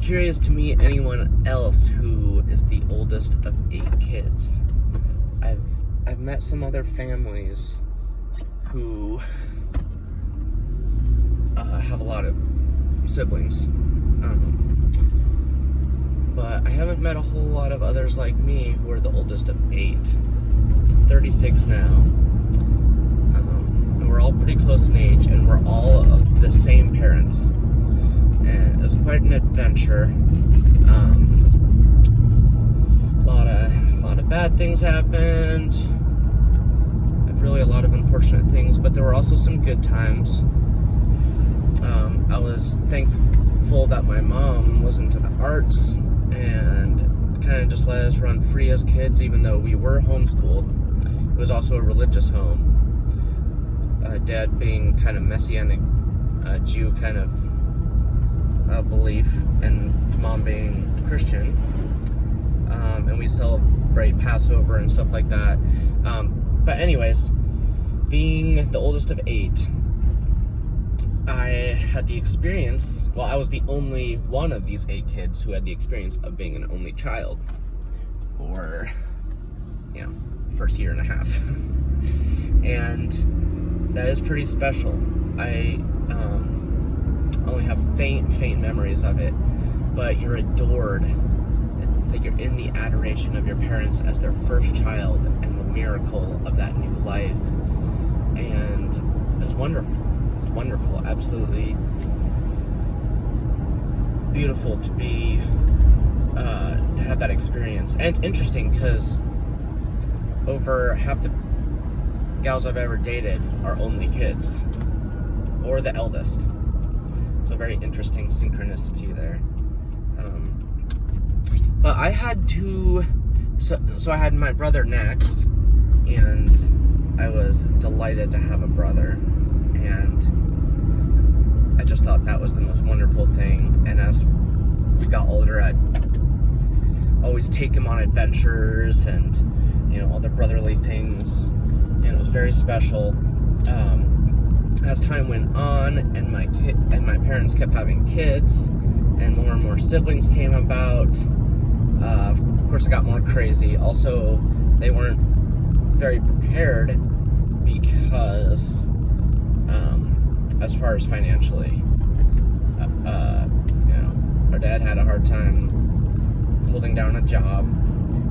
curious to meet anyone else who is the oldest of 8 kids. I've met some other families who have a lot of siblings, but I haven't met a whole lot of others like me who are the oldest of 8. 36 now. And we're all pretty close in age, and we're all of the same parents. And it was quite an adventure. A lot of bad things happened. Really a lot of unfortunate things, but there were also some good times. I was thankful that my mom was into the arts and kind of just let us run free as kids, even though we were homeschooled. It was also a religious home. Dad being kind of Messianic Jew kind of belief, and mom being Christian. And we celebrate Passover and stuff like that. But anyways, being the oldest of 8, I had the experience, well, I was the only one of these 8 kids who had the experience of being an only child for, first year and a half. And that is pretty special. I only have faint memories of it, but you're adored. Like you're in the adoration of your parents as their first child and the miracle of that new life. And it was wonderful, absolutely beautiful to be, to have that experience. And it's interesting because over half the gals I've ever dated are only kids, or the eldest. So very interesting synchronicity there. But I had to, so I had my brother next, and I was delighted to have a brother, and I just thought that was the most wonderful thing. And as we got older, I'd always take him on adventures and, all the brotherly things, and it was very special. As time went on, and my parents kept having kids, and more siblings came about. Of course, it got more crazy. Also, they weren't very prepared because, as far as financially, our dad had a hard time holding down a job.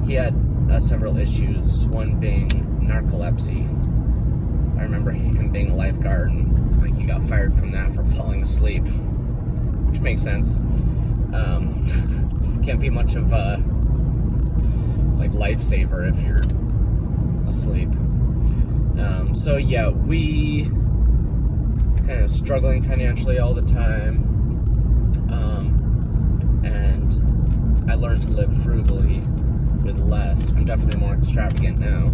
He had several issues, one being narcolepsy. I remember him being a lifeguard, and he got fired from that for falling asleep, which makes sense. Can't be much of a lifesaver if you're asleep. So yeah, we kind of struggling financially all the time, and I learned to live frugally with less. I'm definitely more extravagant now.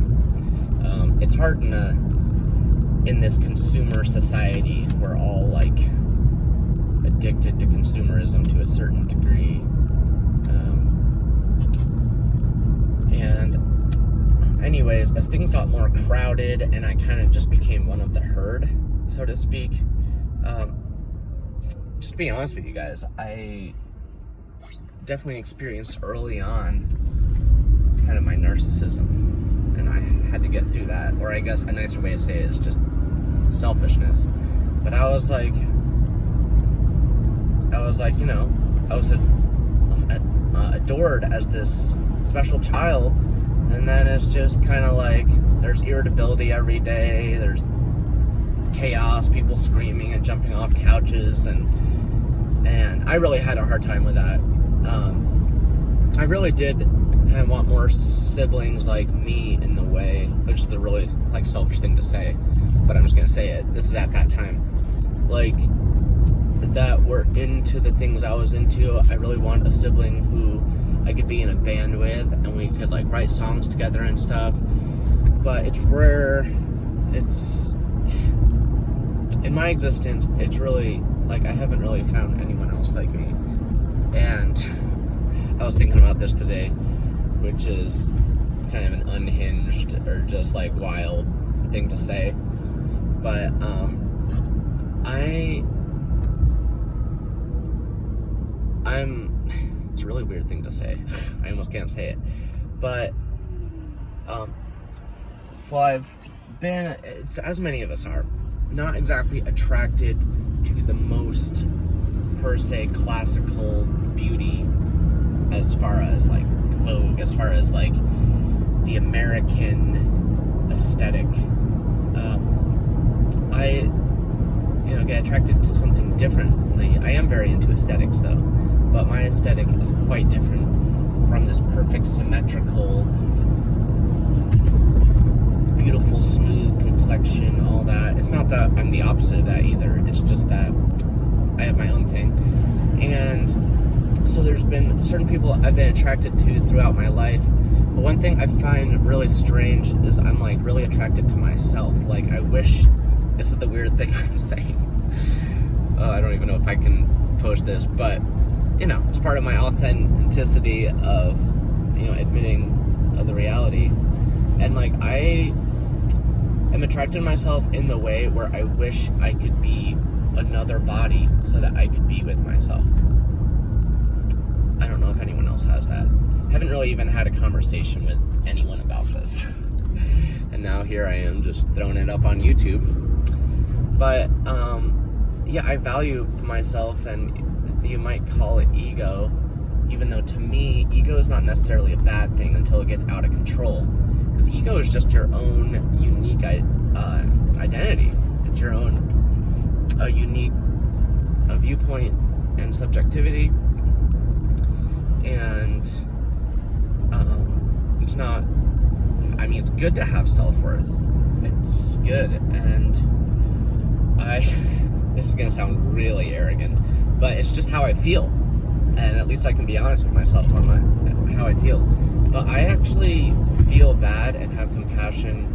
It's hard in this consumer society. We're all addicted to consumerism to a certain degree. And anyways, as things got more crowded and I kind of just became one of the herd, so to speak, just to be honest with you guys, I definitely experienced early on kind of my narcissism, and I had to get through that, or I guess a nicer way to say it is just selfishness. But I was adored as this special child, and then it's just kind of there's irritability every day, there's chaos, people screaming and jumping off couches, and I really had a hard time with that. I really did kind of want more siblings like me in the way, which is the really selfish thing to say, but I'm just gonna say it. This is at that time, that were into the things I was into. I really wanted a sibling who I could be in a band with, and we could write songs together and stuff. But it's rare. It's in my existence. It's really I haven't really found anyone else like me. And I was thinking about this today, which is kind of an unhinged or just wild thing to say. But I'm it's a really weird thing to say. I almost can't say it. But, well, I've been, as many of us are, not exactly attracted to the most, per se, classical beauty as far as, like, Vogue, as far as, like, the American aesthetic. I get attracted to something differently. I am very into aesthetics, though, but my aesthetic is quite different from this perfect, symmetrical, beautiful, smooth complexion, all that. It's not that I'm the opposite of that either. It's just that I have my own thing. And so there's been certain people I've been attracted to throughout my life. But one thing I find really strange is I'm, like, really attracted to myself. Like, I wish, this is the weird thing I'm saying. I don't even know if I can post this, but, it's part of my authenticity of, admitting of the reality. And, like, I am attracted to myself in the way where I wish I could be another body so that I could be with myself. I don't know if anyone else has that. I haven't really even had a conversation with anyone about this. And now here I am just throwing it up on YouTube. But, I value myself, and you might call it ego, even though to me, ego is not necessarily a bad thing until it gets out of control. Because ego is just your own unique identity. It's your own unique viewpoint and subjectivity. And it's not, it's good to have self-worth. It's good. And this is going to sound really arrogant, but it's just how I feel. And at least I can be honest with myself on how I feel. But I actually feel bad and have compassion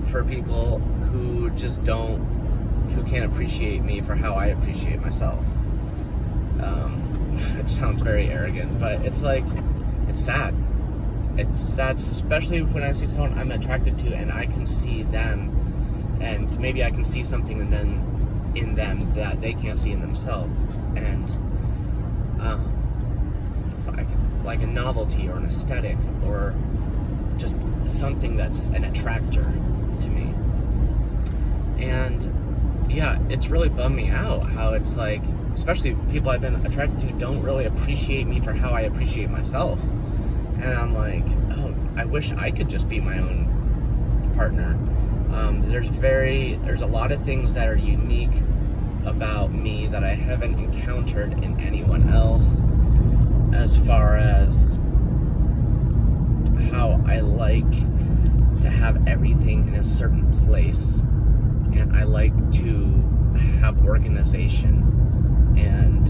for people who just who can't appreciate me for how I appreciate myself. It sounds very arrogant, but it's like, it's sad. It's sad, especially when I see someone I'm attracted to and I can see them, and maybe I can see something in them that they can't see in themselves. And it's like a novelty or an aesthetic or just something that's an attractor to me. And it's really bummed me out how it's like, especially people I've been attracted to don't really appreciate me for how I appreciate myself. And I'm like, I wish I could just be my own partner. There's a lot of things that are unique about me that I haven't encountered in anyone else, as far as how I like to have everything in a certain place, and I like to have organization, and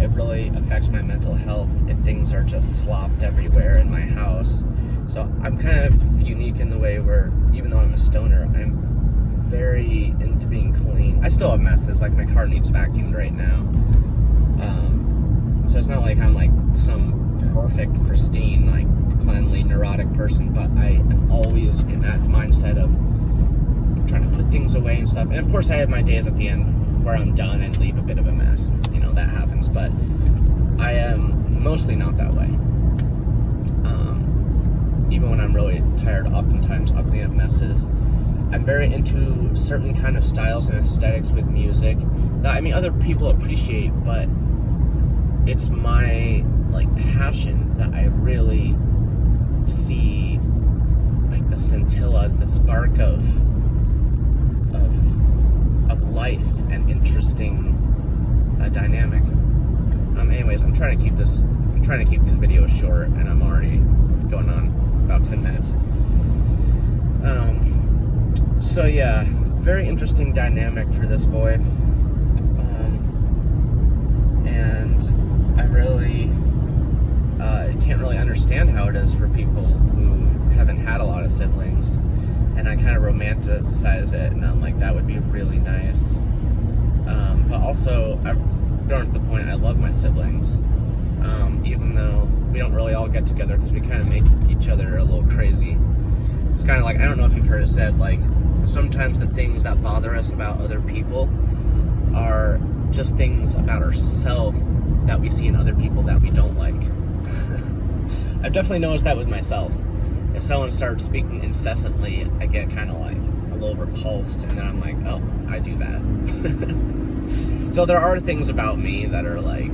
it really affects my mental health if things are just slopped everywhere in my house. So I'm kind of unique in the way where, even though I'm a stoner, I'm very into being clean. I still have messes, like my car needs vacuumed right now. So it's not like I'm like some perfect, pristine, like cleanly, neurotic person, but I am always in that mindset of trying to put things away and stuff. And of course I have my days at the end where I'm done and leave a bit of a mess. That happens, but I am mostly not that way. Even when I'm really tired, oftentimes I'll clean up messes. I'm very into certain kind of styles and aesthetics with music that, other people appreciate, but it's my, passion that I really see, the scintilla, the spark of life and interesting dynamic. Anyways, I'm trying to keep these videos short, and I'm already going on about 10 minutes. Very interesting dynamic for this boy. And I really can't really understand how it is for people who haven't had a lot of siblings, and I kind of romanticize it, and I'm like, that would be really nice. But also, I've grown to the point I love my siblings, even though we don't really all get together because we kind of make each other a little crazy. It's kind of like, I don't know if you've heard it said, sometimes the things that bother us about other people are just things about ourselves that we see in other people that we don't like. I've definitely noticed that with myself. If someone starts speaking incessantly, I get kind of like a little repulsed, and then I'm like, oh, I do that. So there are things about me that are like,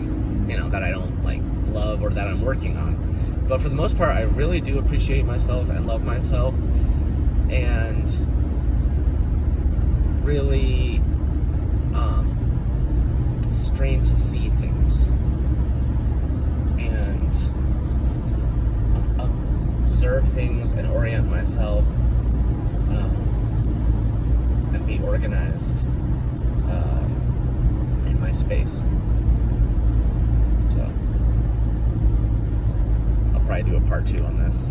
that I don't like love or that I'm working on. But for the most part, I really do appreciate myself and love myself, and really strain to see things and observe things and orient myself and be organized in my space. So I'll probably do a part 2 on this.